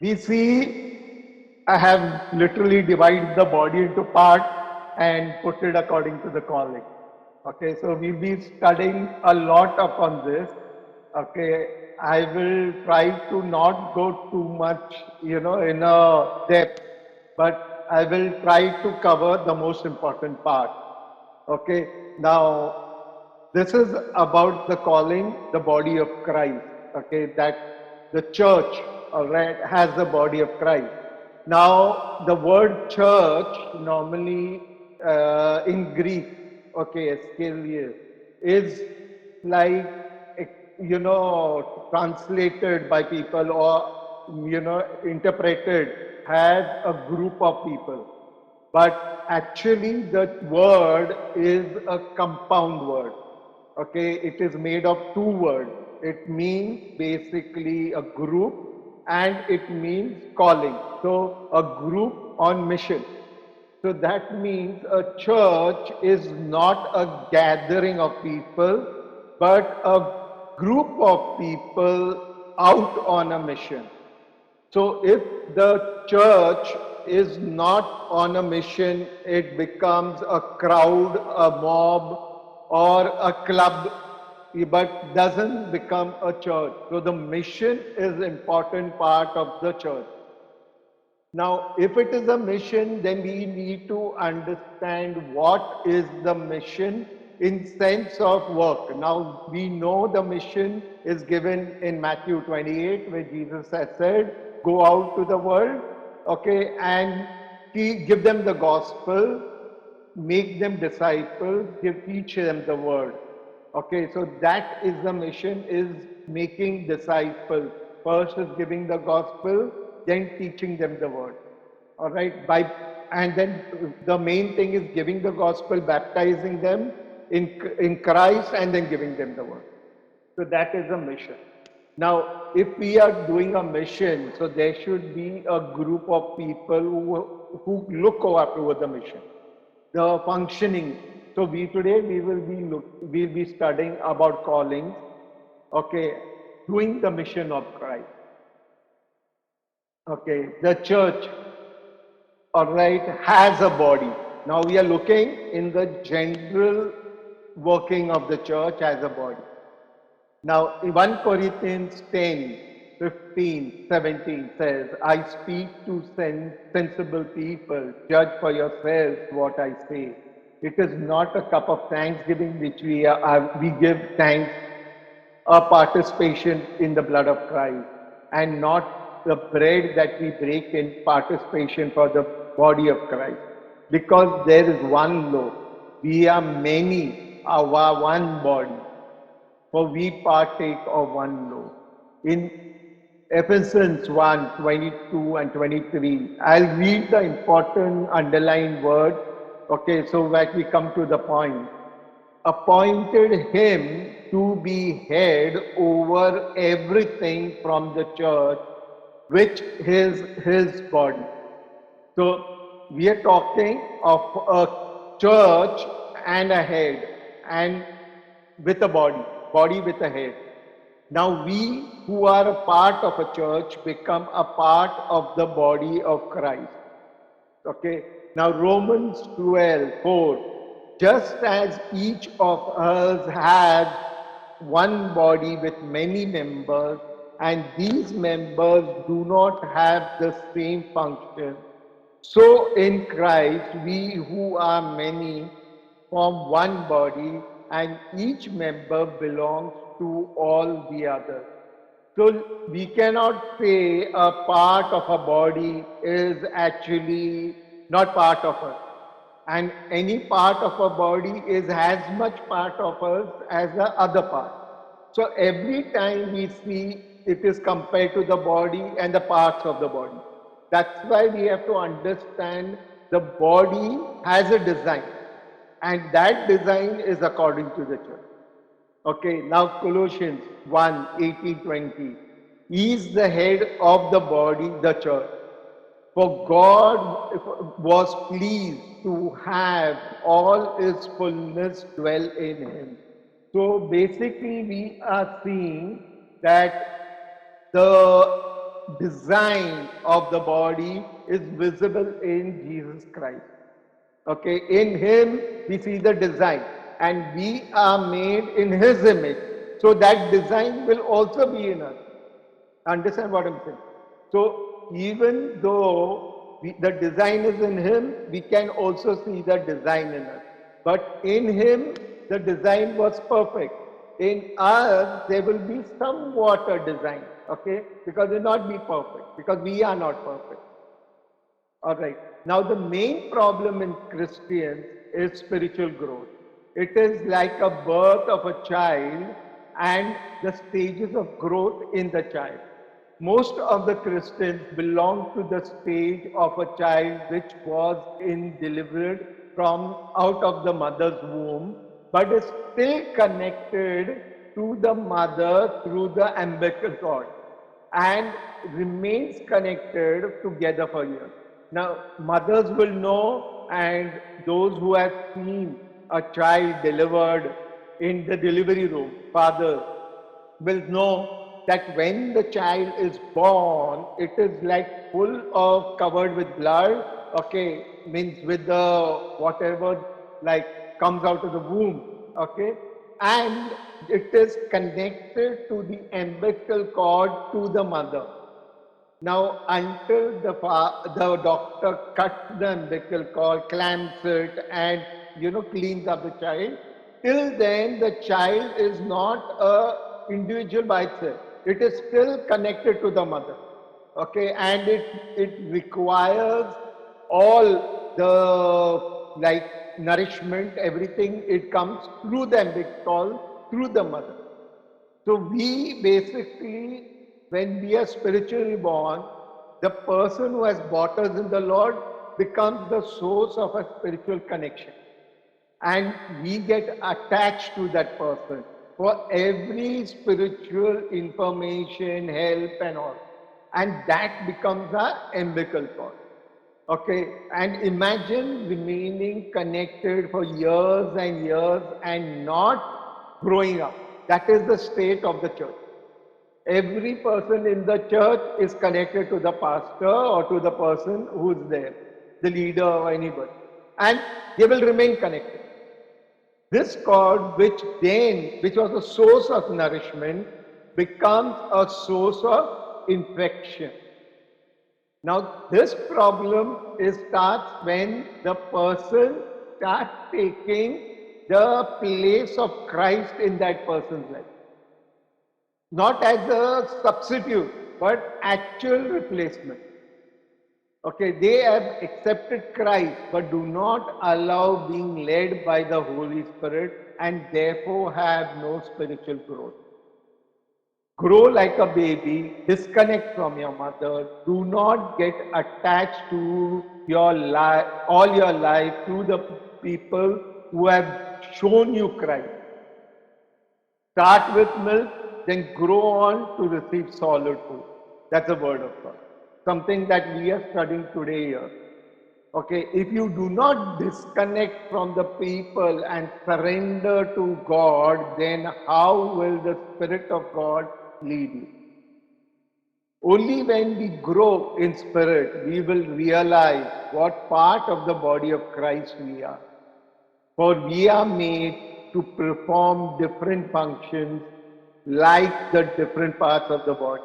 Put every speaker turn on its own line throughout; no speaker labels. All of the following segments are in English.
We see I have literally divided the body into parts and put it according to the calling. Okay, so we'll be studying a lot upon this. Okay, I will try to not go too much, in a depth, but I will try to cover the most important part. Okay, now this is about the calling, the body of Christ. Okay, that the church, all right, has the body of Christ. Now, the word church normally in Greek, okay, eschatology, is like, translated by people or, interpreted as a group of people. But actually, the word is a compound word. Okay, it is made of two words. It means basically a group and it means calling. So, a group on mission. So that means a church is not a gathering of people, but a group of people out on a mission. So if the church is not on a mission, it becomes a crowd, a mob, or a club, but doesn't become a church. So the mission is important part of the church. Now, if it is a mission, then we need to understand what is the mission in sense of work. Now, we know the mission is given in Matthew 28, where Jesus has said, go out to the world, okay, and give them the gospel, make them disciples, teach them the word. Okay, so that is the mission, is making disciples. First is giving the gospel, then teaching them the word. All right, and then the main thing is giving the gospel, baptizing them in Christ, and then giving them the word. So that is a mission. Now, if we are doing a mission, so there should be a group of people who look over the mission, the functioning. So we'll be studying about callings. Okay, doing the mission of Christ. Okay, the church, all right, has a body. Now we are looking in the general working of the church as a body. Now, in 1 Corinthians 10, 15, 17 says, I speak to sensible people, judge for yourselves what I say. It is not a cup of thanksgiving which we give thanks, a participation in the blood of Christ, and not the bread that we break in participation for the body of Christ. Because there is one loaf, we are many, our one body, for we partake of one loaf. In Ephesians 1, 22 and 23, I'll read the important underlined word, okay, so that we come to the point. Appointed him to be head over everything from the church, which is his body. So we are talking of a church and a head, and with a body with a head. Now we who are a part of a church become a part of the body of Christ. Okay. Now Romans 12:4. Just as each of us has one body with many members, and these members do not have the same function, so in Christ we who are many form one body, and each member belongs to all the others. So we cannot say a part of a body is actually not part of us. And any part of a body is as much part of us as the other part. So every time we see, it is compared to the body and the parts of the body. That's why we have to understand the body has a design, and that design is according to the church. Okay, now Colossians 1, 18, 20. He is the head of the body, the church. For God was pleased to have all his fullness dwell in him. So basically, we are seeing that the design of the body is visible in Jesus Christ. Okay, in Him we see the design, and we are made in His image. So that design will also be in us. Understand what I'm saying? So even though the design is in Him, we can also see the design in us. But in Him, the design was perfect. In us, there will be somewhat a design, okay? Because it will not be perfect, because we are not perfect. All right. Now, the main problem in Christians is spiritual growth. It is like a birth of a child and the stages of growth in the child. Most of the Christians belong to the stage of a child which was in delivered from out of the mother's womb, but is still connected to the mother through the umbilical cord and remains connected together for years. Now, mothers will know, and those who have seen a child delivered in the delivery room, fathers will know that when the child is born, it is like full of covered with blood, okay, means with the whatever like comes out of the womb, okay, and it is connected to the umbilical cord to the mother. Now, until the doctor cuts the umbilical cord, clamps it, and cleans up the child, till then the child is not a individual by itself. It is still connected to the mother. Okay, and it requires all the like nourishment, everything. It comes through the umbilical cord, through the mother. So we basically, when we are spiritually born, the person who has bought us in the Lord becomes the source of a spiritual connection. And we get attached to that person for every spiritual information, help and all. And that becomes our umbilical cord. Okay, and imagine remaining connected for years and years and not growing up. That is the state of the church. Every person in the church is connected to the pastor or to the person who's there, the leader or anybody. And they will remain connected. This cord, which was a source of nourishment, becomes a source of infection. Now, this problem starts when the person starts taking the place of Christ in that person's life. Not as a substitute, but actual replacement. Okay, they have accepted Christ, but do not allow being led by the Holy Spirit and therefore have no spiritual growth. Grow like a baby, disconnect from your mother, do not get attached to your life, all your life to the people who have shown you Christ. Start with milk, then grow on to receive solid food. That's the word of God. Something that we are studying today here. Okay, if you do not disconnect from the people and surrender to God, then how will the Spirit of God lead you? Only when we grow in spirit, we will realize what part of the body of Christ we are. For we are made to perform different functions like the different parts of the body.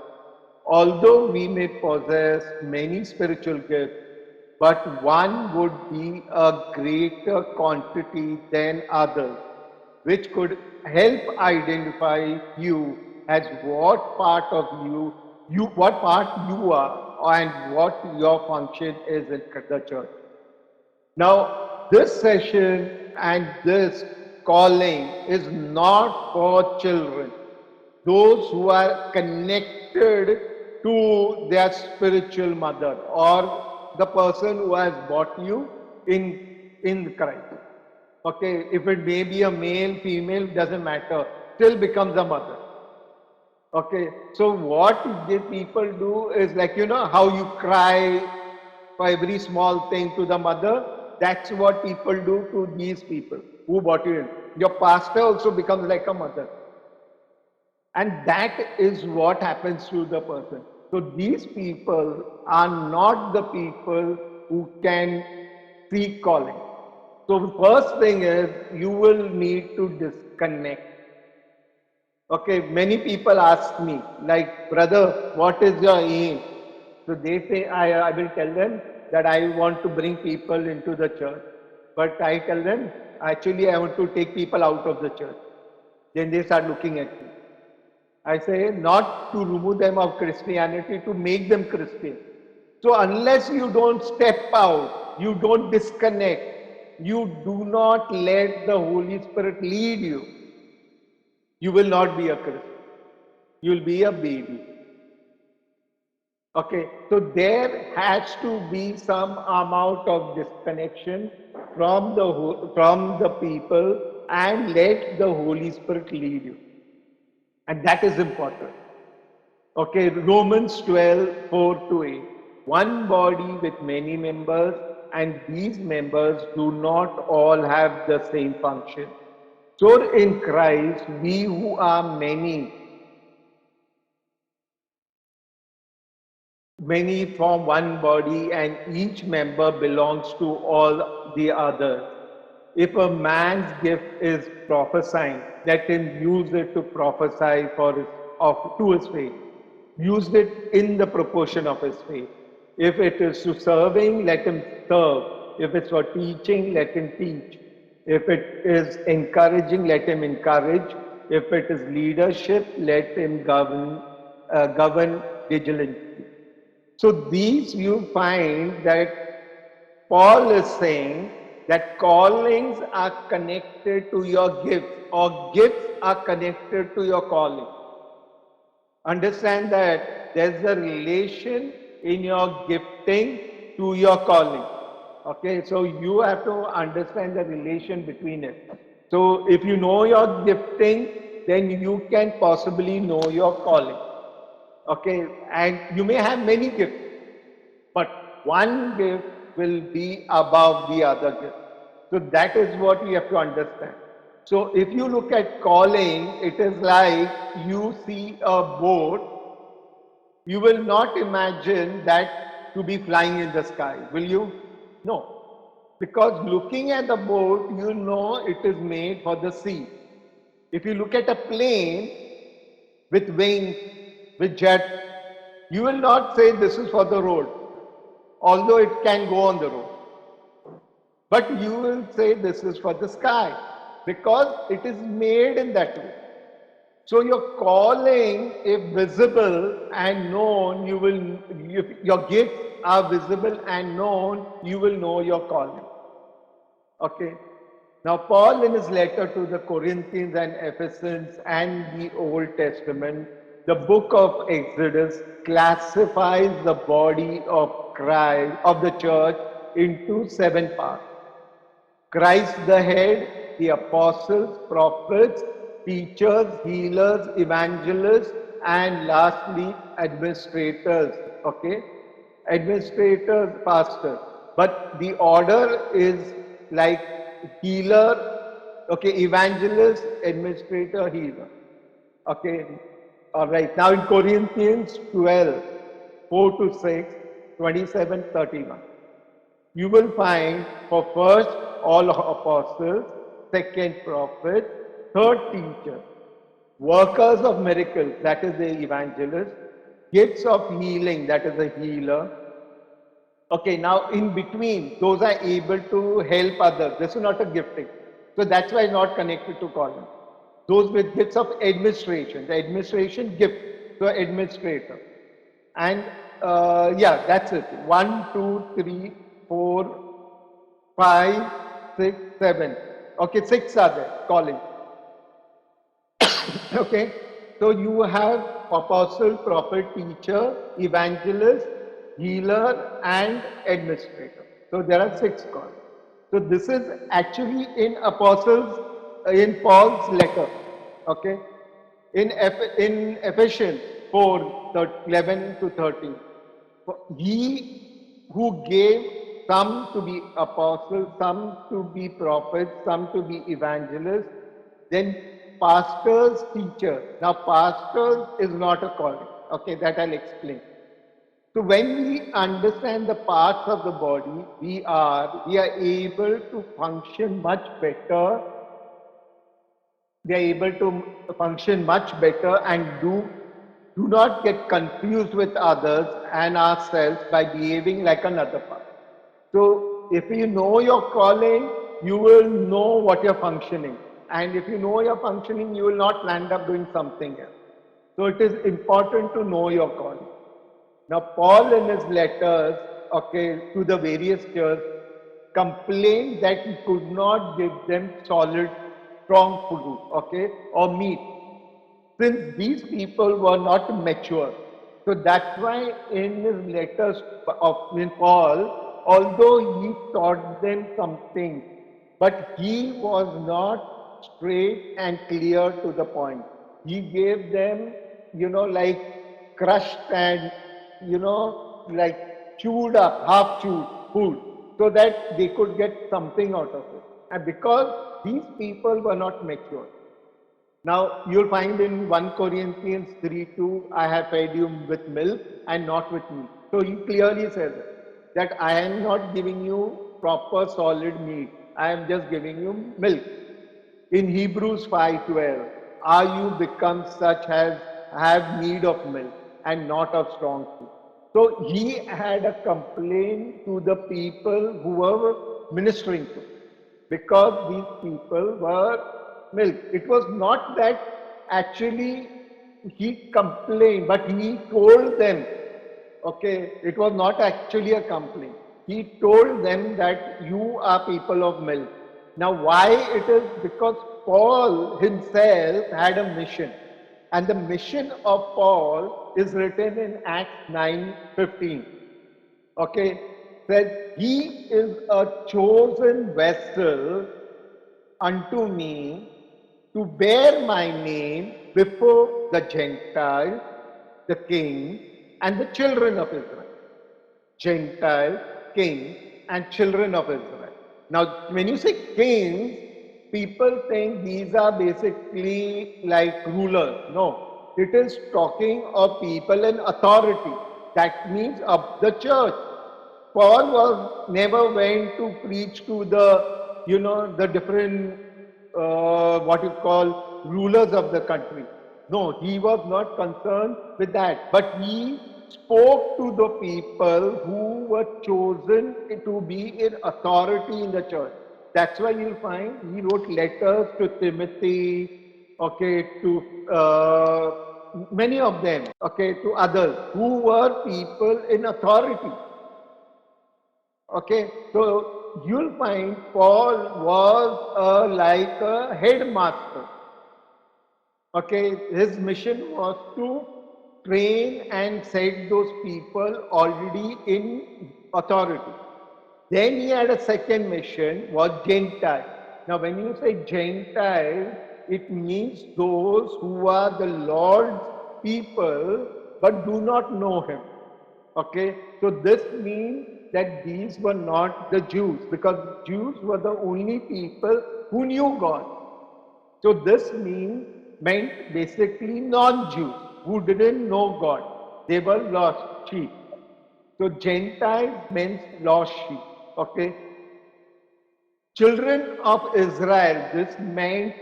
Although we may possess many spiritual gifts, but one would be a greater quantity than others, which could help identify you as what part of what part you are and what your function is in the church. Now, this session and this calling is not for children, those who are connected to their spiritual mother or the person who has bought you in Christ. Okay, if it may be a male, female, doesn't matter, still becomes a mother. Okay, so what the people do is like, how you cry for every small thing to the mother. That's what people do to these people who brought you in. Your pastor also becomes like a mother. And that is what happens to the person. So these people are not the people who can seek calling. So the first thing is you will need to disconnect. Okay, many people ask me, like, brother, what is your aim? So they say, I will tell them that I want to bring people into the church. But I tell them, actually, I want to take people out of the church. Then they start looking at me. I say, not to remove them of Christianity, to make them Christian. So unless you don't step out, you don't disconnect, you do not let the Holy Spirit lead you, you will not be a Christian. You will be a baby. Okay, so there has to be some amount of disconnection from the people and let the Holy Spirit lead you, and that is important. Okay, Romans 12:4-8. One body with many members, and these members do not all have the same function. So in Christ, we who are many form one body, and each member belongs to all the others. If a man's gift is prophesying, let him use it to prophesy to his faith. Use it in the proportion of his faith. If it is to serving, let him serve. If it's for teaching, let him teach. If it is encouraging, let him encourage. If it is leadership, let him govern vigilantly. So these you find that Paul is saying that callings are connected to your gifts or gifts are connected to your calling. Understand that there's a relation in your gifting to your calling. Okay, so you have to understand the relation between it. So if you know your gifting, then you can possibly know your calling. Okay, and you may have many gifts, but one gift will be above the other gift. So that is what we have to understand. So if you look at calling, it is like you see a boat, you will not imagine that to be flying in the sky, will you? No. Because looking at the boat, you know it is made for the sea. If you look at a plane with wings, with jet, you will not say this is for the road, although it can go on the road. But you will say this is for the sky because it is made in that way. So your calling, if visible and known, if your gifts are visible and known, you will know your calling. Okay. Now, Paul, in his letter to the Corinthians and Ephesians and the Old Testament, the book of Exodus classifies the body of Christ, of the church, into 7 parts. Christ the head, the apostles, prophets, teachers, healers, evangelists, and lastly, administrators. Okay? Administrators, pastors. But the order is like healer, okay, evangelist, administrator, healer. Okay, all right. Now in Corinthians 12, 4 to 6, 27, 31. You will find for first all apostles, second prophets, third teachers, workers of miracles, that is the evangelist, gifts of healing, that is the healer. Okay, now in between, those are able to help others. This is not a gifting. So that's why not connected to calling. Those with gifts of administration, the administration gift, so administrator. And yeah, that's it. 1, 2, 3, 4, 5, 6, 7. Okay, 6 are there, calling. Okay, so you have apostle, prophet, teacher, evangelist, healer, and administrator. So there are 6 calls. So this is actually in apostles, in Paul's letter. Okay, in Ephesians 4, 11 to 13. He who gave some to be apostles, some to be prophets, some to be evangelists, then pastors, teachers. Now, pastors is not a calling. Okay, that I'll explain. So when we understand the parts of the body, we are able to function much better. We are able to function much better and do not get confused with others and ourselves by behaving like another part. So if you know your calling, you will know what you're functioning. And if you know you're functioning, you will not land up doing something else. So it is important to know your calling. Now, Paul in his letters, okay, to the various churches, complained that he could not give them solid, strong food, okay, or meat, since these people were not mature. So that's why in his letters of in Paul, although he taught them something, but he was not straight and clear to the point. He gave them, like crushed and, like chewed up, half chewed food, so that they could get something out of it. And because these people were not mature. Now, you'll find in 1 Corinthians 3:2, I have fed you with milk and not with meat. So he clearly says that I am not giving you proper solid meat. I am just giving you milk. In Hebrews 5:12, are you become such as have need of milk and not of strong food? So he had a complaint to the people who were ministering to, because these people were milk. It was not that actually he complained, but he told them, okay, it was not actually a complaint. He told them that you are people of milk. Now, why it is? Because Paul himself had a mission. And the mission of Paul is written in Acts 9:15. Okay, says he is a chosen vessel unto me to bear my name before the Gentiles, the kings, and the children of Israel. Gentiles, kings, and children of Israel. Now, when you say kings, people think these are basically like rulers. No, it is talking of people in authority. That means of the church. Paul was never went to preach to the different what you call rulers of the country. No, he was not concerned with that. But he spoke to the people who were chosen to be in authority in the church. That's why you'll find he wrote letters to Timothy, okay, to many of them, okay, to others who were people in authority. Okay, so you'll find Paul was like a headmaster. Okay, his mission was to train and set those people already in authority. Then he had a second mission, was Gentile. Now, when you say Gentile, it means those who are the Lord's people but do not know him. Okay, so this means that these were not the Jews, because Jews were the only people who knew God. So this meant basically non-Jews who didn't know God. They were lost sheep. So Gentiles means lost sheep. Okay. Children of Israel, this meant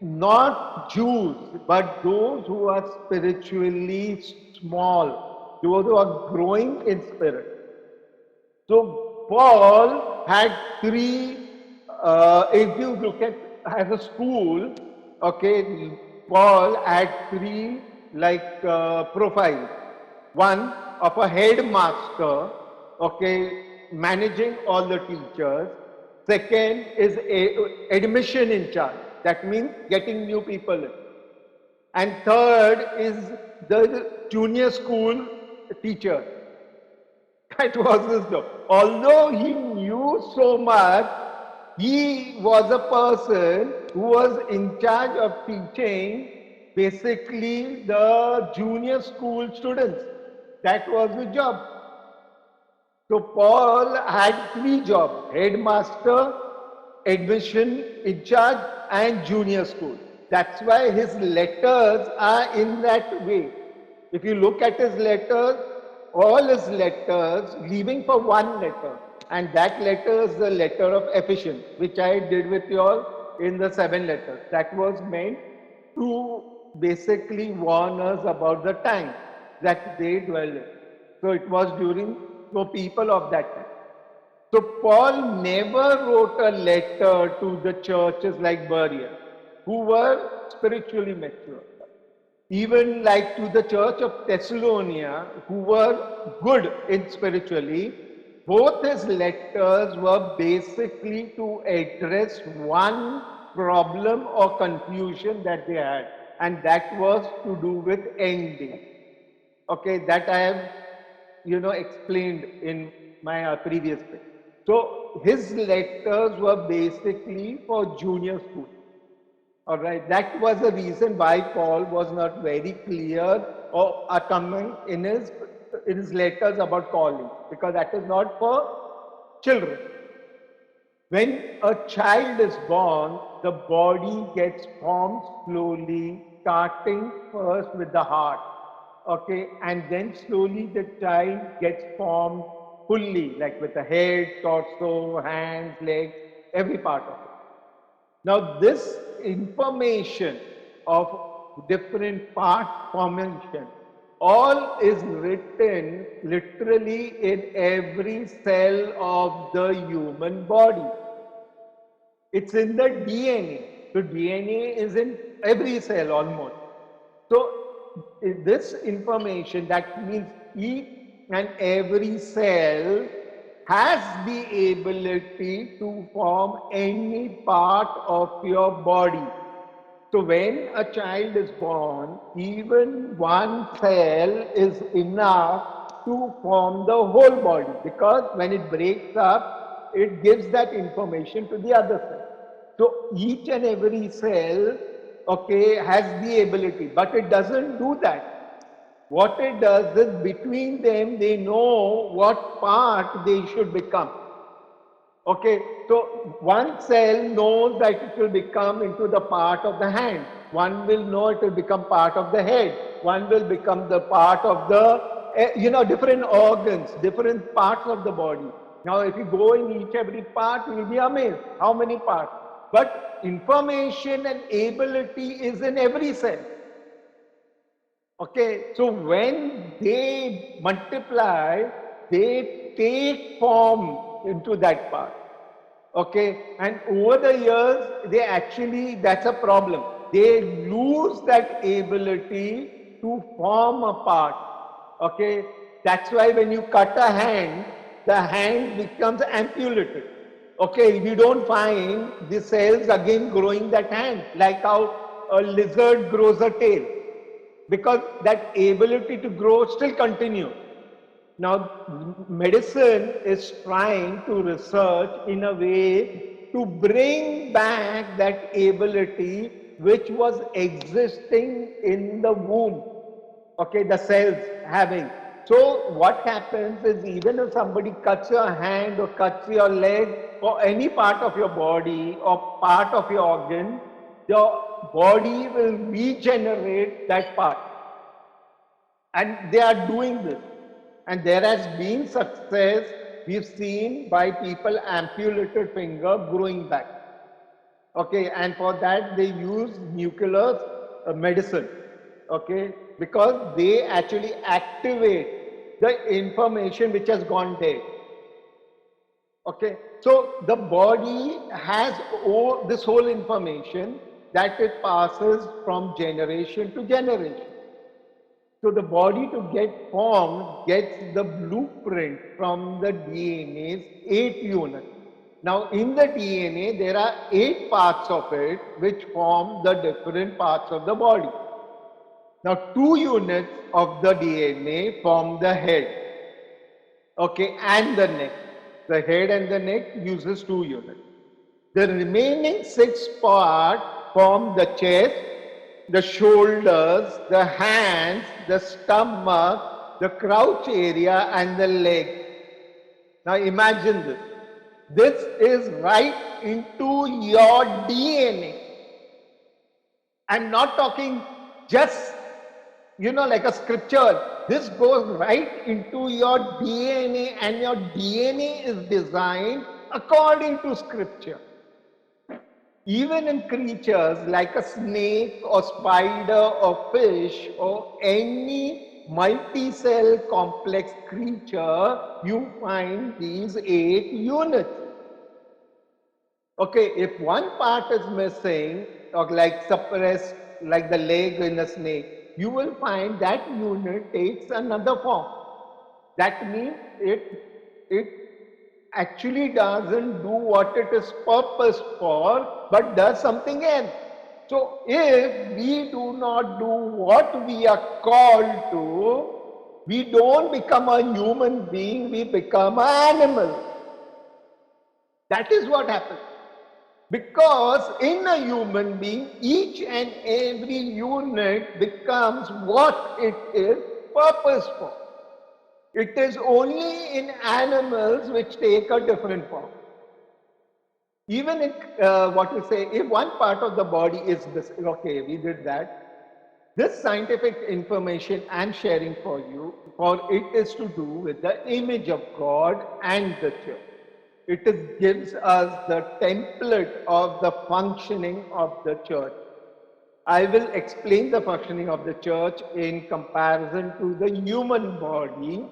not Jews, but those who are spiritually small, those who are growing in spirit. So Paul had three, if you look at as a school, okay, Paul had three like profiles. One of a headmaster, okay, managing all the teachers. Second is admission in charge. That means getting new people in. And third is the junior school teacher. That was his job. Although he knew so much, he was a person who was in charge of teaching basically the junior school students. That was the job. So Paul had three jobs: headmaster, admission in charge, and junior school. That's why his letters are in that way. If you look at his letters, all his letters leaving for one letter, and that letter is the letter of efficient, which I did with you all in the 7 letters. That was meant to basically warn us about the time that they dwell in. So it was during the people of that time. So Paul never wrote a letter to the churches like Berea, who were spiritually mature. Even like to the church of Thessalonica, who were good in spiritually, both his letters were basically to address one problem or confusion that they had, and that was to do with ending. Okay, that I have, explained in my previous page. So his letters were basically for junior school. All right, that was the reason why Paul was not very clear or comment in his letters about calling, because that is not for children. When a child is born, the body gets formed slowly, starting first with the heart. Okay, and then slowly the child gets formed fully, like with the head, torso, hands, legs, every part of it. Now, this information of different part formation all is written literally in every cell of the human body. It's in the DNA. So DNA is in every cell almost. So this information, that means each and every cell has the ability to form any part of your body. So when a child is born, even one cell is enough to form the whole body, because when it breaks up, it gives that information to the other cell. So each and every cell, okay, has the ability, but it doesn't do that. What it does is between them, they know what part they should become. Okay, so one cell knows that it will become into the part of the hand. One will know it will become part of the head. One will become the part of the, different organs, different parts of the body. Now, if you go in each every part, you will be amazed how many parts. But information and ability is in every cell. Okay, so when they multiply, they take form into that part. Okay, and over the years, that's a problem. They lose that ability to form a part. Okay, that's why when you cut a hand, the hand becomes amputated. Okay, we don't find the cells again growing that hand, like how a lizard grows a tail, because that ability to grow still continues. Now, medicine is trying to research in a way to bring back that ability which was existing in the womb. Okay, the cells having. So, what happens is, even if somebody cuts your hand or cuts your leg or any part of your body or part of your organ, your body will regenerate that part. And they are doing this. And there has been success we've seen by people amputated finger growing back. Okay, and for that they use nuclear medicine. Okay, because they actually activate the information which has gone dead. Okay, so the body has all this whole information that it passes from generation to generation. So the body to get formed gets the blueprint from the DNA's 8 units. Now in the DNA there are 8 parts of it which form the different parts of the body. Now 2 units of the DNA form the head, okay, and the neck. The head and the neck uses 2 units. The remaining 6 parts form the chest, the shoulders, the hands, the stomach, the crouch area, and the leg. Now imagine this. This is right into your DNA. I'm not talking just like a scripture. This goes right into your DNA, and your DNA is designed according to scripture. Even in creatures like a snake or spider or fish or any multi-cell complex creature, you find these 8 units. Okay, if one part is missing, or like suppressed, like the leg in a snake, you will find that unit takes another form. That means it actually doesn't do what it is purposed for, but does something else. So if we do not do what we are called to, we don't become a human being, we become an animal. That is what happens. Because in a human being, each and every unit becomes what it is purposed for. It is only in animals which take a different form. Even in what you say, if one part of the body is this, okay, we did that. This scientific information I'm sharing for you, for it is to do with the image of God and the church. It gives us the template of the functioning of the church. I will explain the functioning of the church in comparison to the human body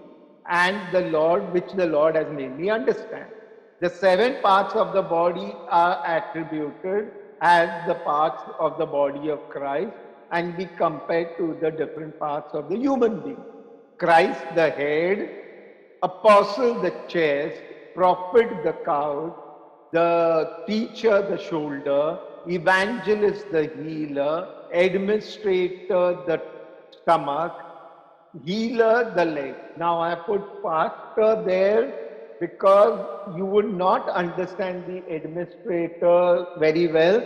and the Lord, which the Lord has made me understand. The 7 parts of the body are attributed as the parts of the body of Christ and be compared to the different parts of the human being. Christ, the head, apostle, the chest, prophet, the couch, the teacher, the shoulder, evangelist, the healer, administrator, the stomach, healer, the leg. Now I put pastor there because you would not understand the administrator very well.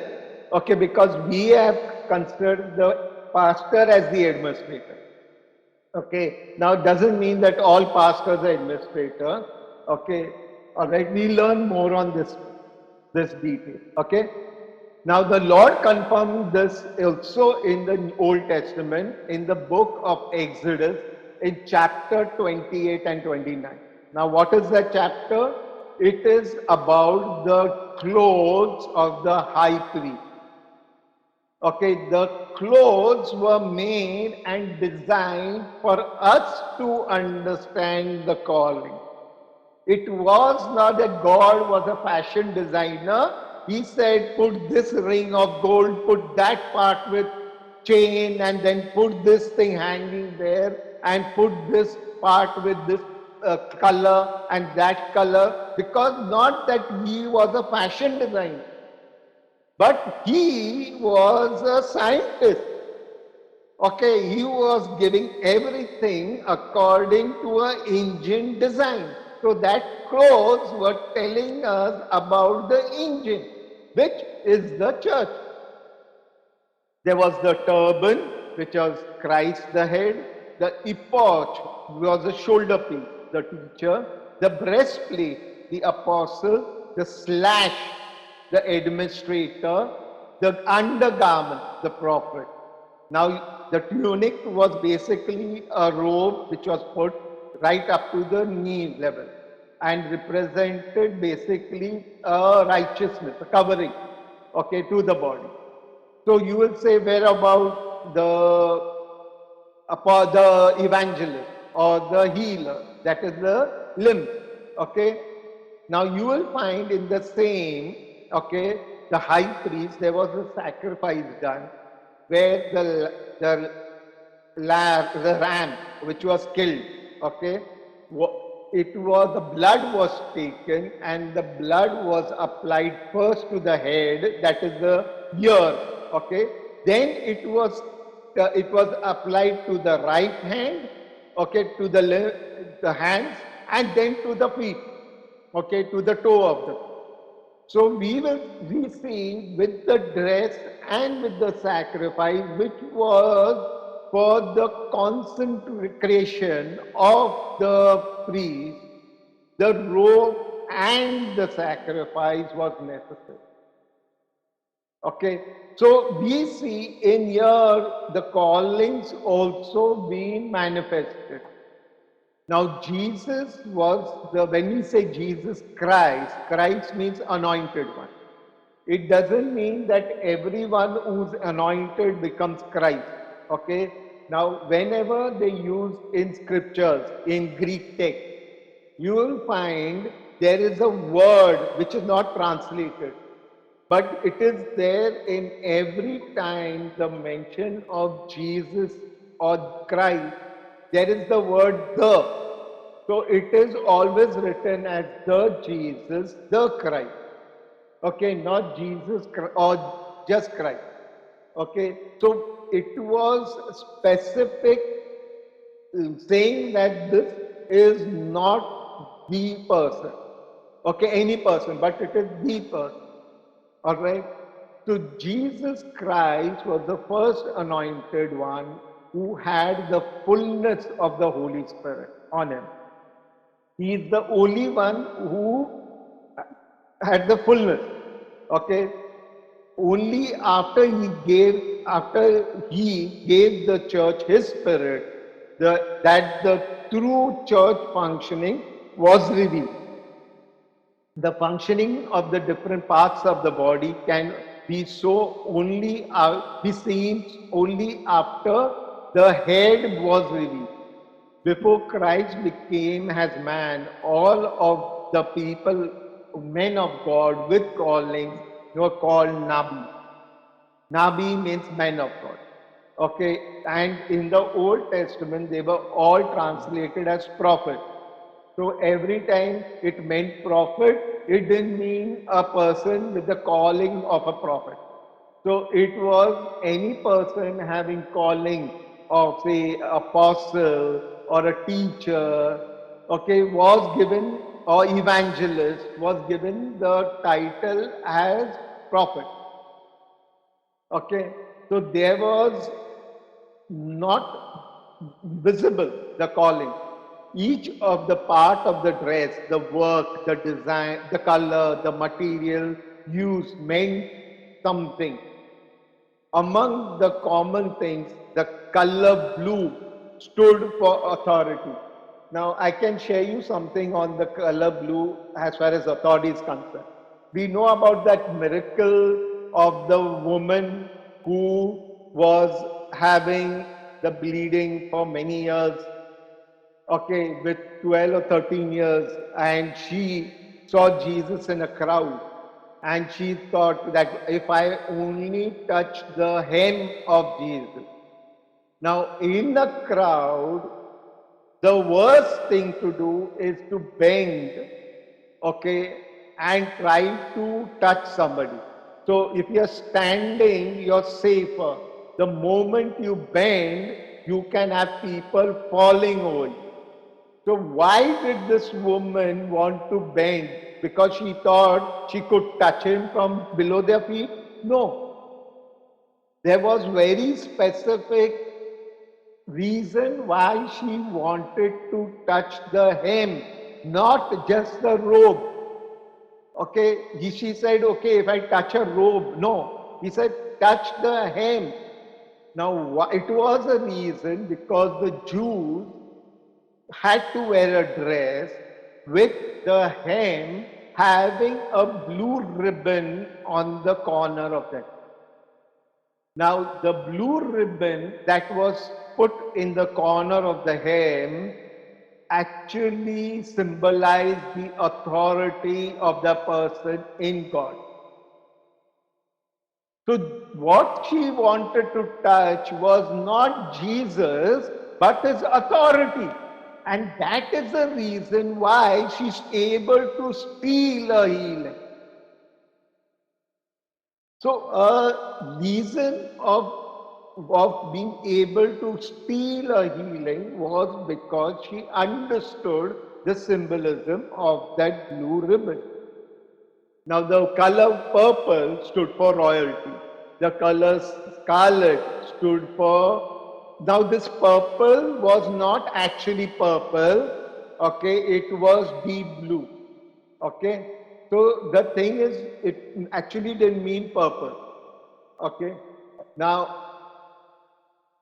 Okay, because we have considered the pastor as the administrator. Okay, now it doesn't mean that all pastors are administrator. Okay, all right, we learn more on this detail. Okay, now the Lord confirmed this also in the Old Testament in the book of Exodus in chapter 28 and 29. Now, what is that chapter? It is about the clothes of the high priest. Okay, the clothes were made and designed for us to understand the calling. It was not that God was a fashion designer. He said, put this ring of gold, put that part with chain, and then put this thing hanging there, and put this part with this color and that color. Because not that he was a fashion designer, but he was a scientist. Okay, he was giving everything according to an engine design. So that clothes were telling us about the engine, which is the church. There was the turban, which was Christ the head. The ephod was the shoulder piece, the teacher. The breastplate, the apostle. The slash, the administrator. The undergarment, the prophet. Now, the tunic was basically a robe which was put right up to the knee level and represented basically a righteousness, a covering, okay, to the body. So you will say, where about the evangelist or the healer? That is the limb. Okay. Now you will find in the same, okay, the high priest, there was a sacrifice done where the ram which was killed, okay, it was the blood was taken and the blood was applied first to the head, that is the ear, okay. Then it was applied to the right hand, okay, to the hands, and then to the feet, okay, to the toe of the. So we see with the dress and with the sacrifice, which was for the consecration of the priest, the robe and the sacrifice was necessary. Okay, so we see in here the callings also being manifested. Now, Jesus was when we say Jesus Christ, Christ means anointed one. It doesn't mean that everyone who's anointed becomes Christ. Okay, now whenever they use in scriptures, in Greek text, you will find there is a word which is not translated. But it is there in every time the mention of Jesus or Christ, there is the word the. So it is always written as the Jesus, the Christ. Okay, not Jesus or just Christ. Okay, so it was specific saying that this is not the person. Okay, any person, but it is the person. All right. So Jesus Christ was the first anointed one who had the fullness of the Holy Spirit on him. He is the only one who had the fullness. Okay. Only after he gave the church his spirit, that the true church functioning was revealed. The functioning of the different parts of the body can be be seen only after the head was revealed. Before Christ became as man, all of the people, men of God with calling, were called Nabi. Nabi means men of God. Okay, and in the Old Testament, they were all translated as prophet. So every time it meant prophet, it didn't mean a person with the calling of a prophet. So it was any person having calling of, say, apostle or a teacher, okay, was given, or evangelist was given the title as prophet. Okay, so there was not visible the calling. Each of the part of the dress, the work, the design, the color, the material used meant something. Among the common things, the color blue stood for authority. Now, I can share you something on the color blue as far as authority is concerned. We know about that miracle of the woman who was having the bleeding for many years, okay, with 12 or 13 years, and she saw Jesus in a crowd. And she thought that if I only touch the hem of Jesus. Now, in the crowd, the worst thing to do is to bend, okay, and try to touch somebody. So if you're standing, you're safer. The moment you bend, you can have people falling over you. So why did this woman want to bend? Because she thought she could touch him from below their feet? No. There was very specific reason why she wanted to touch the hem, not just the robe. Okay, she said, okay, if I touch a robe, no. He said, touch the hem. Now, it was a reason because the Jews had to wear a dress with the hem having a blue ribbon on the corner of that. Now, the blue ribbon that was put in the corner of the hem actually symbolized the authority of the person in God. So, what she wanted to touch was not Jesus, but his authority. And that is the reason why she's able to steal a healing. So a reason of being able to steal a healing was because she understood the symbolism of that blue ribbon. Now the color purple stood for royalty. The color scarlet stood for, now this purple was not actually purple, okay, it was deep blue, okay. So the thing is, it actually didn't mean purple. Okay. Now,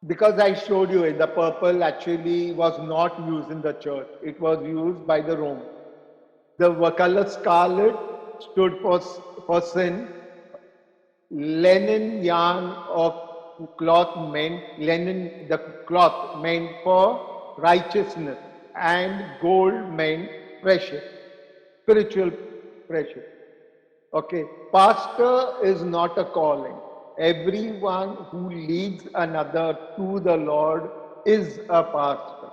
because I showed you it, the purple actually was not used in the church. It was used by the Romans. The color scarlet stood for sin. Linen yarn of the cloth meant for righteousness, and gold meant precious, spiritual precious. Okay, pastor is not a calling. Everyone who leads another to the Lord is a pastor,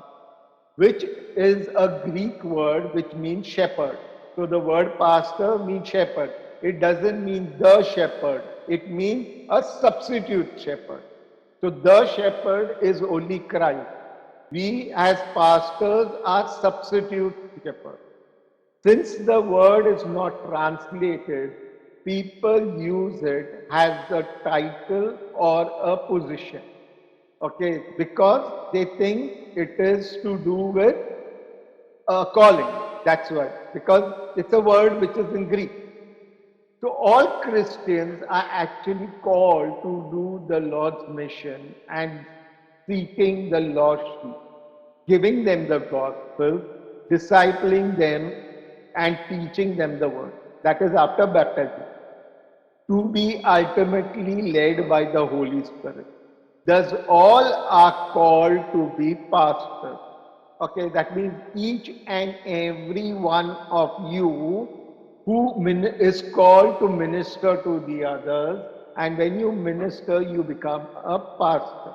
which is a Greek word which means shepherd. So the word pastor means shepherd. It doesn't mean the shepherd, it means a substitute shepherd. So the shepherd is only Christ. We as pastors are substitute shepherds. Since the word is not translated, people use it as a title or a position. Okay, because they think it is to do with calling. That's why, because it's a word which is in Greek. So all Christians are actually called to do the Lord's mission and seeking the lost sheep, giving them the gospel, discipling them, and teaching them the word. That is after baptism. To be ultimately led by the Holy Spirit. Thus, all are called to be pastors. Okay, that means each and every one of you who is called to minister to the others, and when you minister, you become a pastor.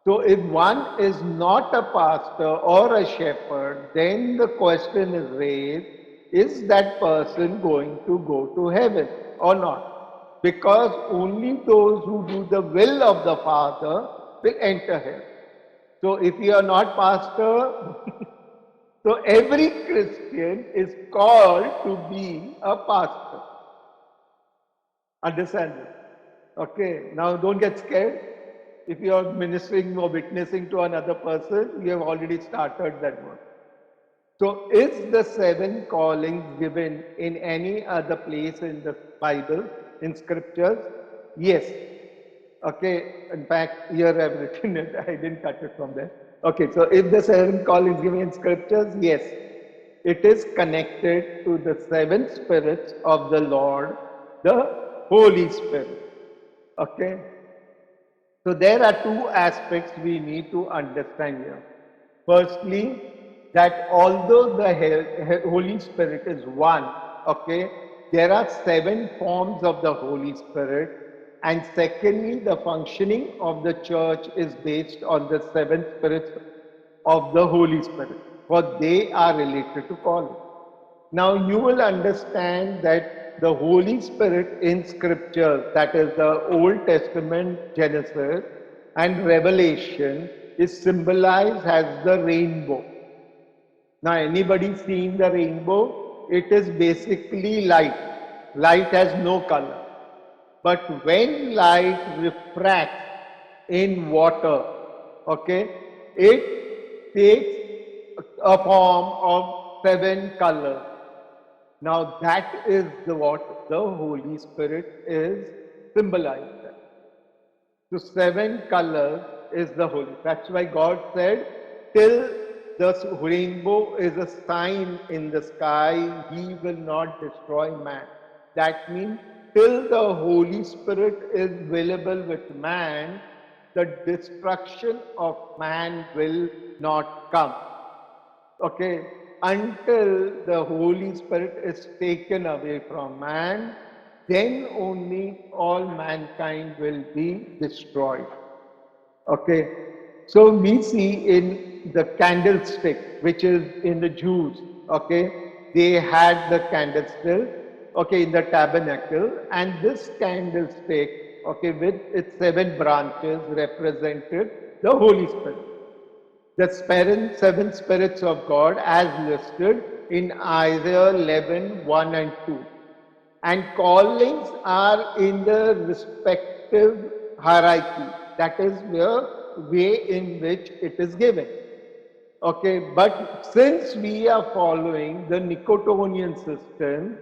So if one is not a pastor or a shepherd, then the question is raised, is that person going to go to heaven or not? Because only those who do the will of the Father will enter heaven. So if you are not pastor, so every Christian is called to be a pastor. Understand this? Okay, now don't get scared. If you are ministering or witnessing to another person, you have already started that work. So, is the seven callings given in any other place in the Bible, in scriptures? Yes. Okay, in fact, here I've written it, I didn't cut it from there. Okay, so if the seven callings given in scriptures, yes, it is connected to the seven spirits of the Lord, the Holy Spirit. Okay, so there are two aspects we need to understand here. Firstly, that although the Holy Spirit is one, okay, there are seven forms of the Holy Spirit. And secondly, the functioning of the church is based on the seven spirits of the Holy Spirit, for they are related to calling. Now you will understand that the Holy Spirit in scripture, that is the Old Testament Genesis and Revelation, is symbolized as the rainbow. Now anybody seen the rainbow? It is basically light. Light has no color. But when light refracts in water, okay, it takes a form of seven colors. Now that is what the Holy Spirit is symbolized. So seven colors is the Holy. That's why God said, till the rainbow is a sign in the sky, he will not destroy man. That means till the Holy Spirit is available with man, the destruction of man will not come. Okay, until the Holy Spirit is taken away from man, then only all mankind will be destroyed. Okay, so we see in the candlestick, which is in the Jews, okay, they had the candlestick, okay, in the tabernacle, and this candlestick, okay, with its seven branches represented the Holy Spirit. The seven spirits of God as listed in Isaiah 11, 1 and 2. And callings are in the respective hierarchy. That is the way in which it is given. Okay, but since we are following the Nicotonian system,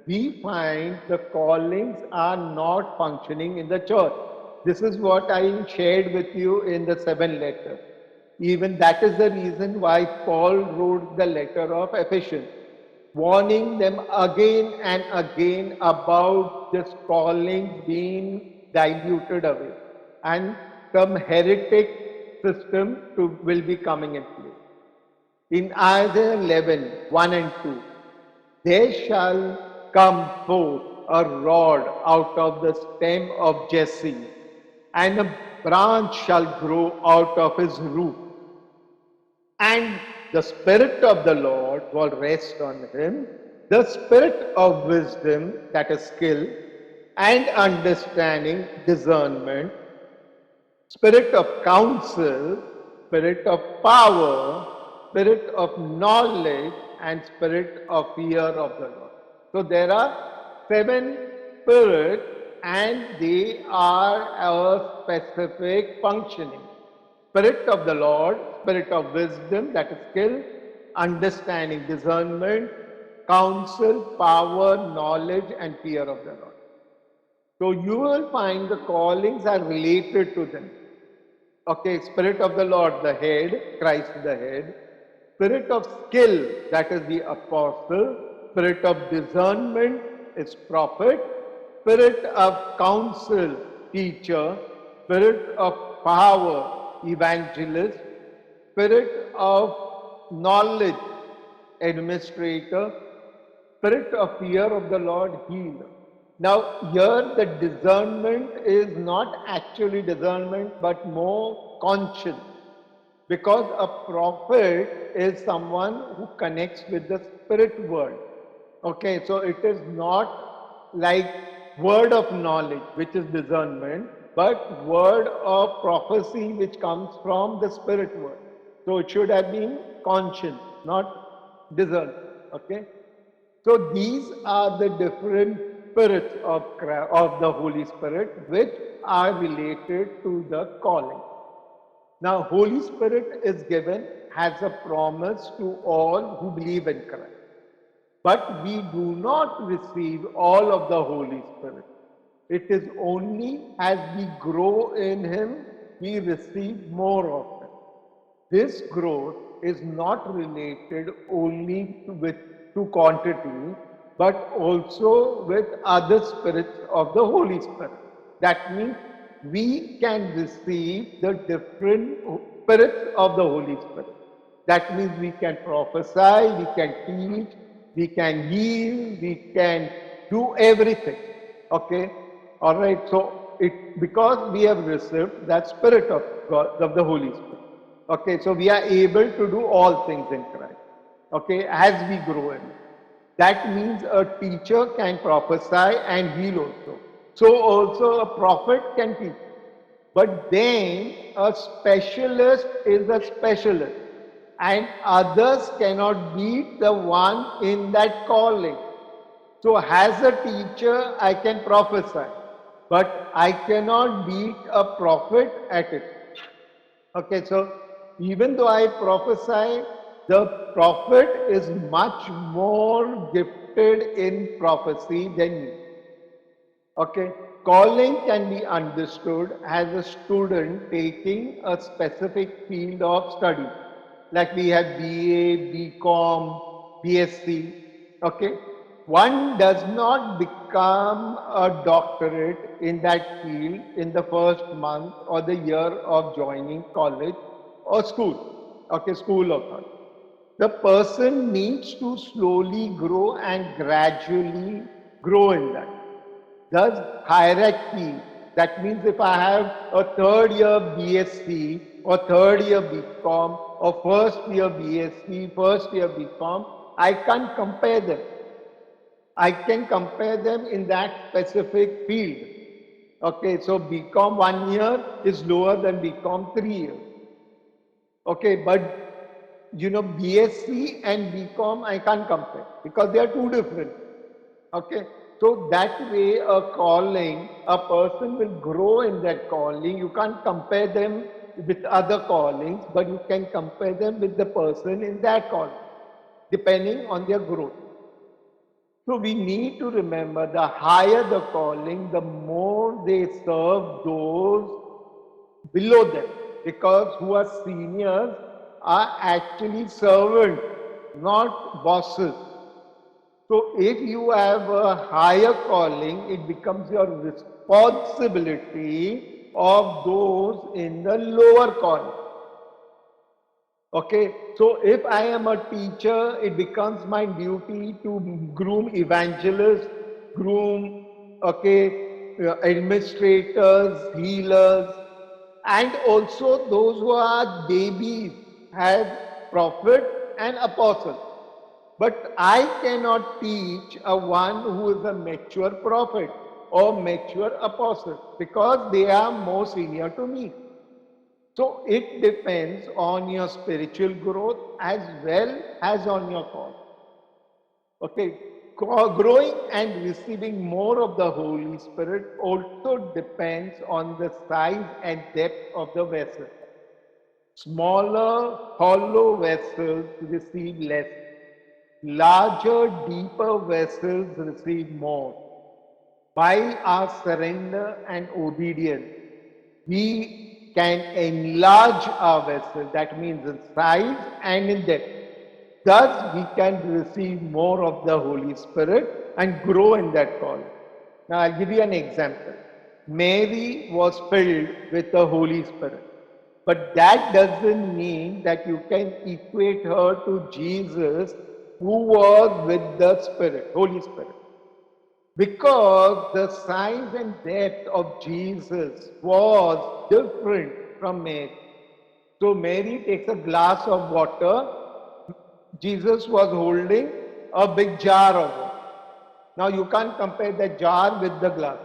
we find the callings are not functioning in the church. This is what I shared with you in the 7 letters. Even that is the reason why Paul wrote the letter of Ephesians, warning them again and again about this calling being diluted away and some heretic system will be coming in place. In Isaiah 11, 1 and 2, there shall come forth a rod out of the stem of Jesse, and a branch shall grow out of his root. And the Spirit of the Lord will rest on him, the Spirit of wisdom, that is skill, and understanding, discernment, Spirit of counsel, Spirit of power, Spirit of knowledge, and Spirit of fear of the Lord. So there are 7 spirits and they are a specific functioning. Spirit of the Lord, Spirit of wisdom, that is skill, understanding, discernment, counsel, power, knowledge, and fear of the Lord. So you will find the callings are related to them. Okay, Spirit of the Lord, the head, Christ the head. Spirit of skill, that is the apostle. Spirit of discernment is prophet. Spirit of counsel, teacher. Spirit of power, evangelist. Spirit of knowledge, administrator. Spirit of fear of the Lord, healer. Now, here the discernment is not actually discernment but more conscience. Because a prophet is someone who connects with the spirit world. Okay, so it is not like word of knowledge, which is discernment, but word of prophecy, which comes from the spirit world. So it should have been conscience, not discernment. Okay. So these are the different spirits of the Holy Spirit which are related to the calling. Now, Holy Spirit is given as a promise to all who believe in Christ. But we do not receive all of the Holy Spirit. It is only as we grow in Him, we receive more of Him. This growth is not related only to quantity, but also with other spirits of the Holy Spirit. That means we can receive the different spirits of the Holy Spirit. That means we can prophesy, we can teach, we can heal, we can do everything. Okay? All right. So it because we have received that Spirit of God, of the Holy Spirit. Okay, so we are able to do all things in Christ. Okay, as we grow in it. That means a teacher can prophesy and heal also. So also a prophet can teach. But then a specialist is a specialist. And others cannot beat the one in that calling. So as a teacher, I can prophesy. But I cannot beat a prophet at it. Okay, so even though I prophesy, the prophet is much more gifted in prophecy than me. Okay, calling can be understood as a student taking a specific field of study. Like we have BA, BCom, BSc. Okay, one does not become a doctorate in that field in the first month or the year of joining college or school. Okay, school or college. The person needs to slowly grow and gradually grow in that. Thus, hierarchy. That means if I have a third year BSc or third year BCom or first year BSc, first year BCom, I can't compare them. I can compare them in that specific field. Okay, so BCom 1 year is lower than BCom 3 years. Okay, but BSc and BCom I can't compare because they are two different. Okay, so that way a calling, a person will grow in that calling. You can't compare them with other callings, but you can compare them with the person in that calling, depending on their growth. So we need to remember the higher the calling, the more they serve those below them, because who are seniors are actually servants, not bosses. So if you have a higher calling, it becomes your responsibility of those in the lower calling. Okay, so if I am a teacher, it becomes my duty to groom evangelists, groom, okay, administrators, healers, and also those who are babies, have prophet and apostle. But I cannot teach a one who is a mature prophet or mature apostle because they are more senior to me. So it depends on your spiritual growth as well as on your call. Okay, growing and receiving more of the Holy Spirit also depends on the size and depth of the vessel. Smaller, hollow vessels receive less. Larger, deeper vessels receive more. By our surrender and obedience, we can enlarge our vessel, that means in size and in depth. Thus, we can receive more of the Holy Spirit and grow in that call. Now, I'll give you an example. Mary was filled with the Holy Spirit. But that doesn't mean that you can equate her to Jesus, who was with the Spirit, Holy Spirit. Because the size and depth of Jesus was different from Mary. So Mary takes a glass of water. Jesus was holding a big jar of water. Now you can't compare the jar with the glass.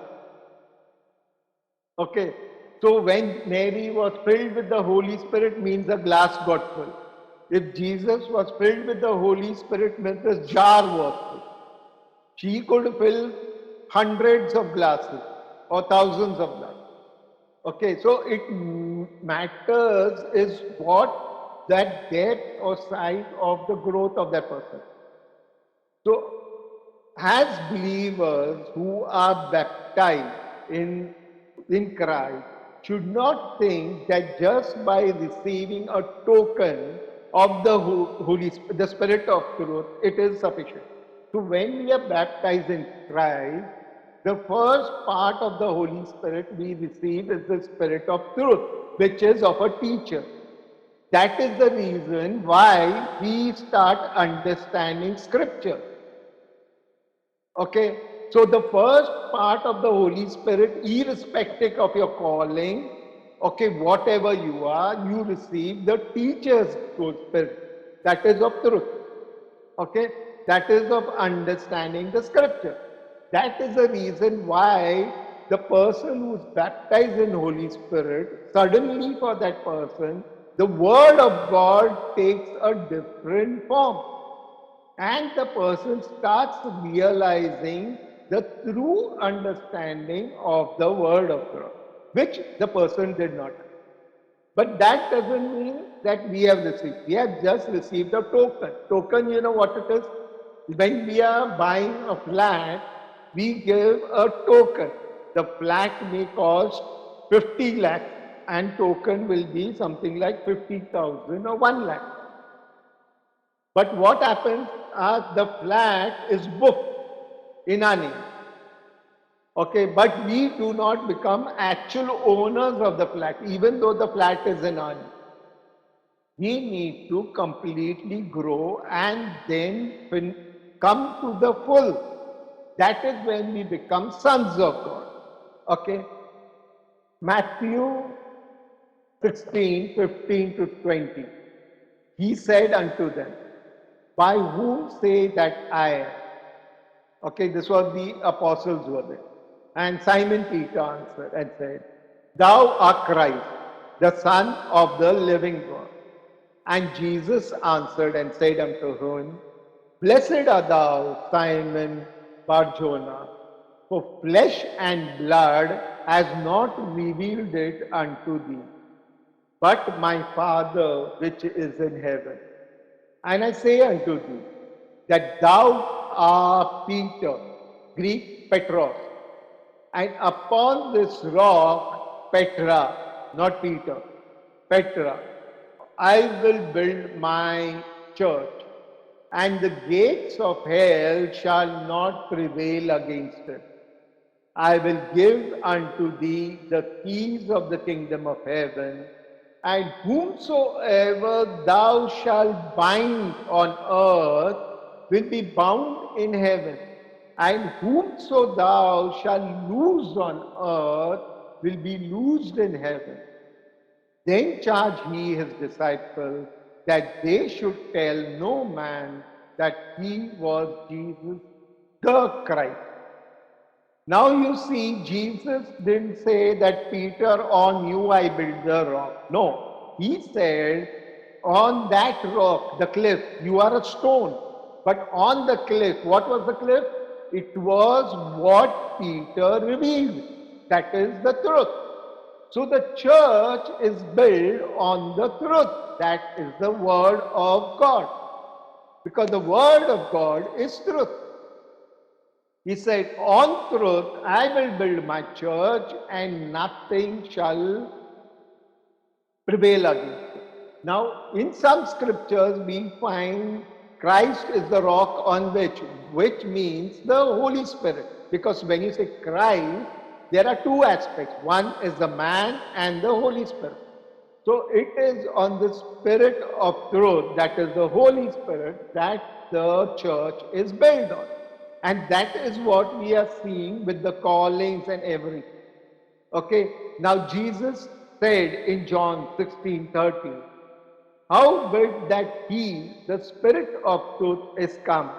Okay. So when Mary was filled with the Holy Spirit means the glass got full. If Jesus was filled with the Holy Spirit means the jar was full. She could fill hundreds of glasses or thousands of glasses. Okay, so it matters is what that depth or size of the growth of that person. So, as believers who are baptized in Christ, should not think that just by receiving a token of the Holy Spirit, the Spirit of truth, it is sufficient. So when we are baptized in Christ, the first part of the Holy Spirit we receive is the Spirit of truth, which is of a teacher. That is the reason why we start understanding Scripture. Okay, so the first part of the Holy Spirit, irrespective of your calling, okay, whatever you are, you receive the teacher's Spirit. That is of truth. Okay, that is of understanding the Scripture. That is the reason why the person who is baptized in Holy Spirit, suddenly for that person, the Word of God takes a different form. And the person starts realizing the true understanding of the Word of God, which the person did not. But that doesn't mean that we have received. We have just received a token. Token, you know what it is? When we are buying a flat, we give a token. The flat may cost 50 lakhs and token will be something like 50,000 or 1 lakh. But what happens? The flat is booked in our name. Okay, but we do not become actual owners of the flat, even though the flat is in our name. We need to completely grow and then come to the full. That is when we become sons of God. Okay, Matthew 16:15 to 20. He said unto them, by whom say that I am? Okay, this was the apostles were there. And Simon Peter answered and said, thou art Christ, the Son of the living God. And Jesus answered and said unto him, blessed art thou, Simon Barjona, for flesh and blood has not revealed it unto thee, but my Father which is in heaven. And I say unto thee, that thou are Peter, Greek Petros, and upon this rock, Petra, not Peter, Petra, I will build my church, and the gates of hell shall not prevail against it. I will give unto thee the keys of the kingdom of heaven, and whomsoever thou shalt bind on earth will be bound in heaven, and whomso thou shalt loose on earth will be loosed in heaven. Then charged he his disciples that they should tell no man that he was Jesus the Christ. Now you see, Jesus didn't say that Peter, on you I build the rock. No, he said, on that rock, the cliff, you are a stone. But on the cliff, what was the cliff? It was what Peter revealed. That is the truth. So the church is built on the truth. That is the word of God. Because the word of God is truth. He said, on truth I will build my church and nothing shall prevail against it. Now, in some scriptures we find Christ is the rock on which means the Holy Spirit. Because when you say Christ, there are two aspects. One is the man and the Holy Spirit. So it is on the Spirit of truth, that is the Holy Spirit, that the church is built on. And that is what we are seeing with the callings and everything. Okay, now Jesus said in John 16:30, howbeit that he, the Spirit of truth, is come,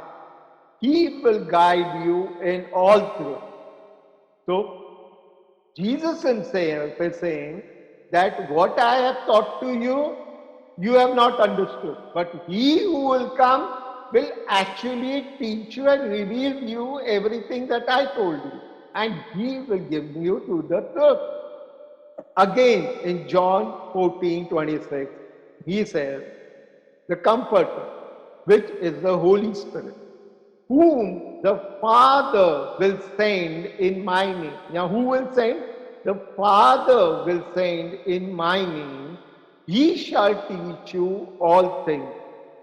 he will guide you in all truth. So, Jesus himself is saying that what I have taught to you, you have not understood. But he who will come will actually teach you and reveal you everything that I told you. And he will give you to the truth. Again, in John 14:26, he says, the Comforter, which is the Holy Spirit, whom the Father will send in my name. Now, who will send? The Father will send in my name. He shall teach you all things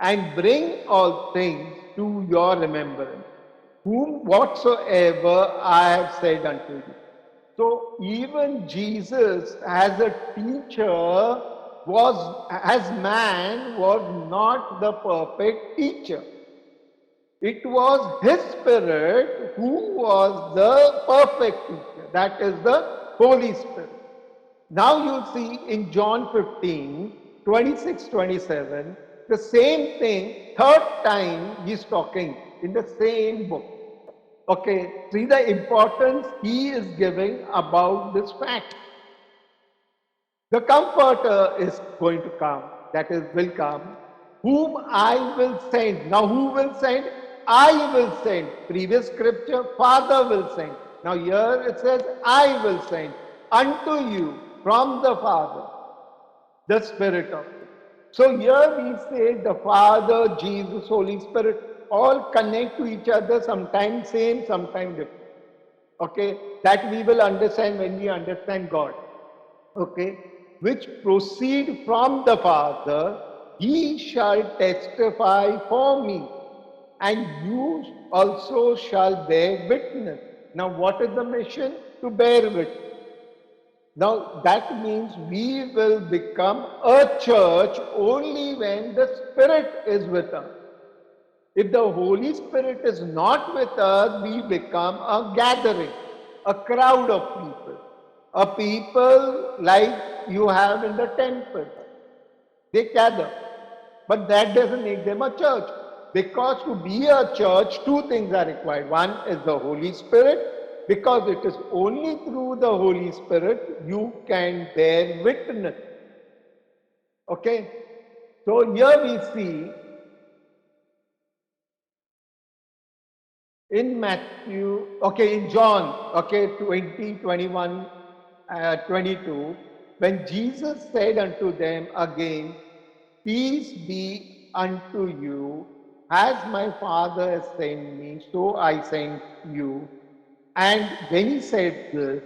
and bring all things to your remembrance, whom whatsoever I have said unto you. So even Jesus as a teacher as man, was not the perfect teacher. It was his Spirit who was the perfect teacher. That is the Holy Spirit. Now you see in John 15:26-27, the same thing, third time he's talking in the same book. Okay, see the importance he is giving about this fact. The Comforter is going to come, that is, will come, whom I will send. Now, who will send? I will send. Previous scripture, Father will send. Now, here it says, I will send unto you from the Father, the Spirit of truth. So, here we say the Father, Jesus, Holy Spirit, all connect to each other, sometimes same, sometimes different. Okay, that we will understand when we understand God. Okay, which proceed from the Father, he shall testify for me, and you also shall bear witness. Now, what is the mission? To bear witness. Now, that means we will become a church only when the Spirit is with us. If the Holy Spirit is not with us, we become a gathering, a crowd of people. A people like you have in the temple. They gather. But that doesn't make them a church. Because to be a church, two things are required. One is the Holy Spirit, because it is only through the Holy Spirit you can bear witness. Okay? So here we see in Matthew, okay, in John, okay, 20, 21, 22, when Jesus said unto them again, peace be unto you, As my Father has sent me, so I sent you. And when he said this,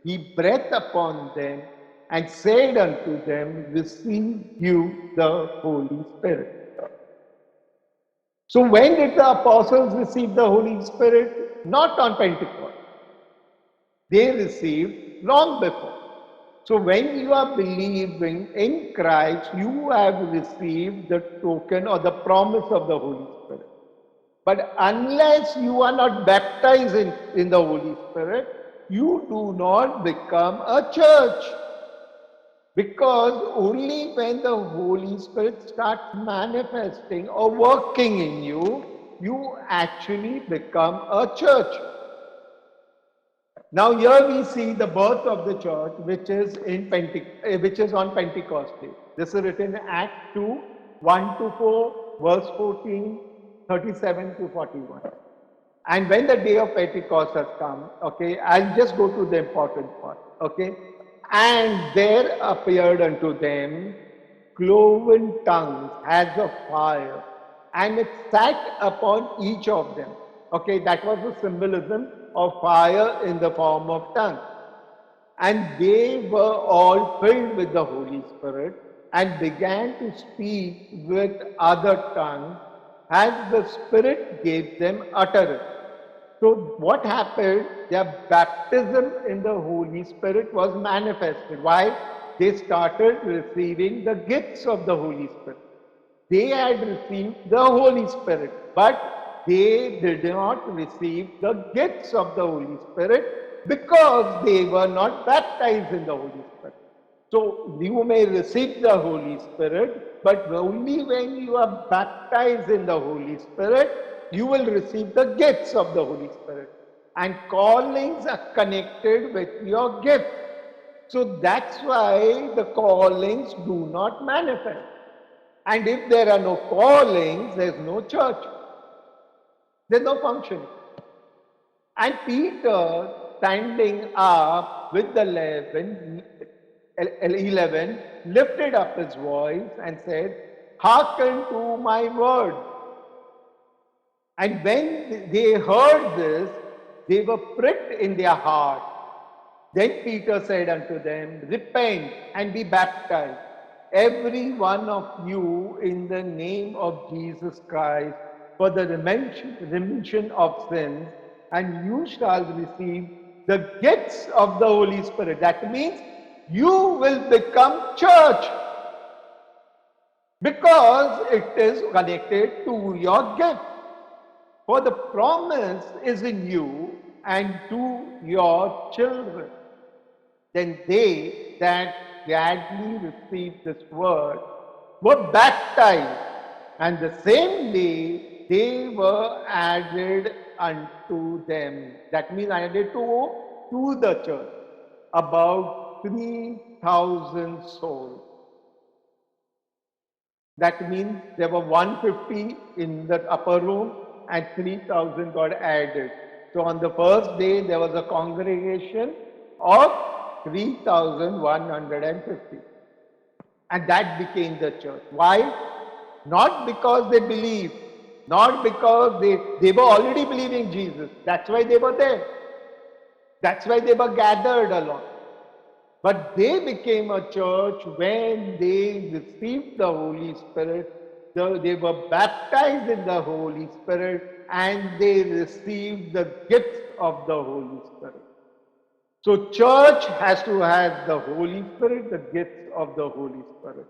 he breathed upon them and said unto them, receive you the Holy Spirit. So when did the apostles receive the Holy Spirit? Not on Pentecost. They received long before. So when you are believing in Christ, you have received the token or the promise of the Holy Spirit. But unless you are not baptized in the Holy Spirit, you do not become a church. Because only when the Holy Spirit starts manifesting or working in you, you actually become a church. Now here we see the birth of the church, which is on Pentecost Day. This is written in Acts 2, 1 to 4, verse 14, 37 to 41. And when the day of Pentecost has come, okay, I'll just go to the important part, okay. And there appeared unto them cloven tongues as of fire, and it sat upon each of them. Okay, that was the symbolism of fire in the form of tongue. And they were all filled with the Holy Spirit and began to speak with other tongues as the Spirit gave them utterance. So what happened? Their baptism in the Holy Spirit was manifested. Why? They started receiving the gifts of the Holy Spirit. They had received the Holy Spirit, but they did not receive the gifts of the Holy Spirit because they were not baptized in the Holy Spirit. So you may receive the Holy Spirit, but only when you are baptized in the Holy Spirit, you will receive the gifts of the Holy Spirit. And callings are connected with your gift. So that's why the callings do not manifest. And if there are no callings, there's no church. There's no function. And Peter, standing up with the 11, lifted up his voice and said, hearken to my word. And when they heard this, they were pricked in their heart. Then Peter said unto them, repent and be baptized, every one of you, in the name of Jesus Christ, for the remission of sins, and you shall receive the gifts of the Holy Spirit. That means you will become church because it is connected to your gift. For the promise is in you and to your children. Then they that gladly received this word were baptized, and the same day they were added unto them. That means added to the church. About 3,000 souls. That means there were 150 in the upper room and 3,000 got added. So on the first day, there was a congregation of 3,150. And that became the church. Why? Not because they believed, not because they were already believing Jesus. That's why they were there. That's why they were gathered along. But they became a church when they received the Holy Spirit. They were baptized in the Holy Spirit and they received the gifts of the Holy Spirit. So church has to have the Holy Spirit, the gifts of the Holy Spirit.